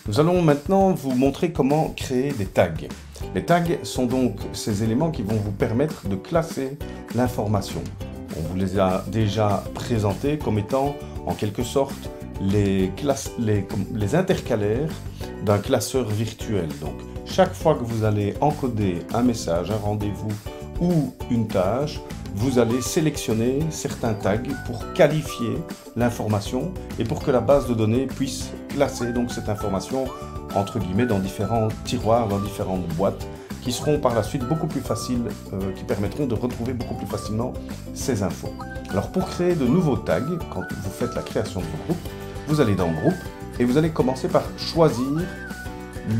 Nous allons maintenant vous montrer comment créer des tags. Les tags sont donc ces éléments qui vont vous permettre de classer l'information. On vous les a déjà présentés comme étant en quelque sorte les intercalaires d'un classeur virtuel. Donc chaque fois que vous allez encoder un message, un rendez-vous ou une tâche, vous allez sélectionner certains tags pour qualifier l'information et pour que la base de données puisse classer donc cette information entre guillemets dans différents tiroirs, dans différentes boîtes qui seront par la suite beaucoup plus faciles, qui permettront de retrouver beaucoup plus facilement ces infos. Alors pour créer de nouveaux tags, quand vous faites la création de vos groupes, vous allez dans Groupe et vous allez commencer par choisir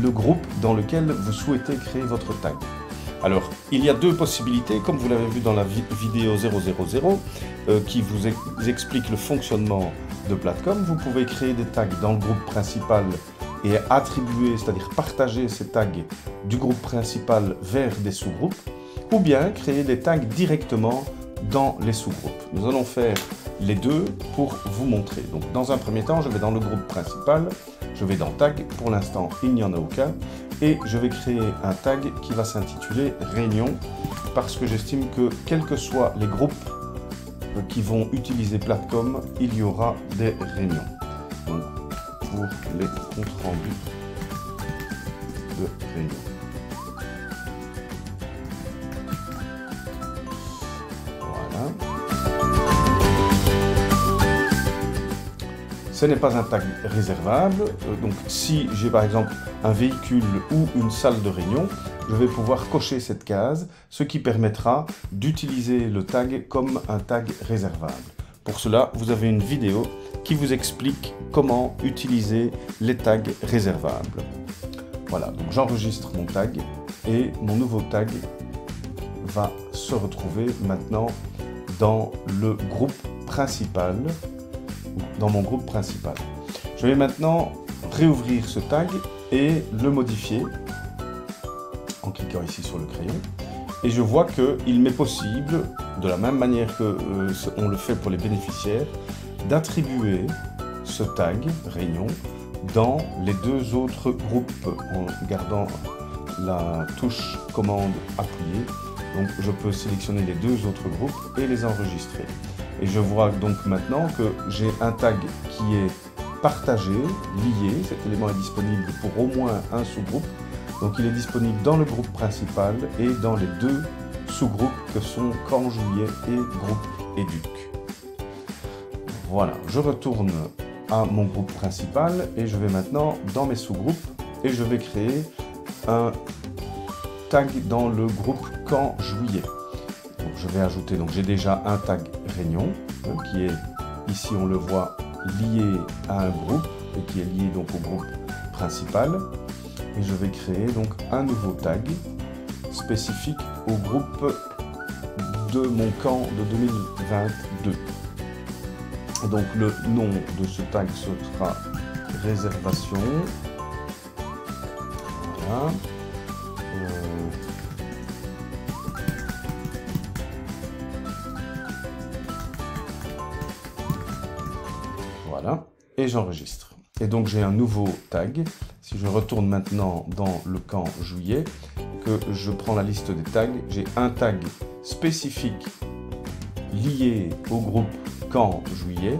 le groupe dans lequel vous souhaitez créer votre tag. Alors, il y a deux possibilités, comme vous l'avez vu dans la vidéo 000, qui vous explique le fonctionnement de Platcom. Vous pouvez créer des tags dans le groupe principal et attribuer, c'est-à-dire partager ces tags du groupe principal vers des sous-groupes, ou bien créer des tags directement dans les sous-groupes. Nous allons faire les deux pour vous montrer. Donc, dans un premier temps, je vais dans le groupe principal, je vais dans Tag, pour l'instant, il n'y en a aucun, et je vais créer un tag qui va s'intituler Réunion, parce que j'estime que, quels que soient les groupes qui vont utiliser Platcom, il y aura des réunions. Donc, pour les comptes rendus de réunion. Voilà. Ce n'est pas un tag réservable, donc si j'ai par exemple un véhicule ou une salle de réunion, je vais pouvoir cocher cette case, ce qui permettra d'utiliser le tag comme un tag réservable. Pour cela, vous avez une vidéo qui vous explique comment utiliser les tags réservables. Voilà, donc j'enregistre mon tag et mon nouveau tag va se retrouver maintenant dans le groupe principal. Dans mon groupe principal. Je vais maintenant réouvrir ce tag et le modifier en cliquant ici sur le crayon. Et je vois qu'il m'est possible, de la même manière que on le fait pour les bénéficiaires, d'attribuer ce tag Réunion dans les deux autres groupes en gardant la touche commande appuyée. Donc je peux sélectionner les deux autres groupes et les enregistrer. Et je vois donc maintenant que j'ai un tag qui est partagé, lié. Cet élément est disponible pour au moins un sous-groupe. Donc il est disponible dans le groupe principal et dans les deux sous-groupes que sont Camp Juillet et Groupe Éduc. Voilà, je retourne à mon groupe principal et je vais maintenant dans mes sous-groupes et je vais créer un tag dans le groupe Camp Juillet. Donc je vais ajouter, donc j'ai déjà un tag Réunion, qui est, ici on le voit, lié à un groupe, et qui est lié donc au groupe principal. Et je vais créer donc un nouveau tag spécifique au groupe de mon camp de 2022. Et donc le nom de ce tag sera réservation. Voilà. Voilà, et j'enregistre. Et donc j'ai un nouveau tag. Si je retourne maintenant dans le camp Juillet, que je prends la liste des tags, j'ai un tag spécifique lié au groupe camp Juillet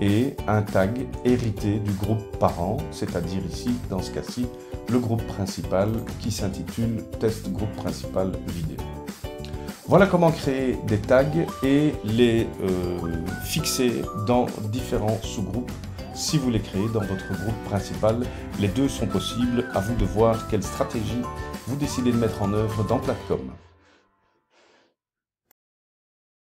et un tag hérité du groupe parent, c'est-à-dire ici, dans ce cas-ci, le groupe principal qui s'intitule Test groupe principal vidéo. Voilà comment créer des tags et les fixer dans différents sous-groupes si vous les créez dans votre groupe principal. Les deux sont possibles, à vous de voir quelle stratégie vous décidez de mettre en œuvre dans Platcom.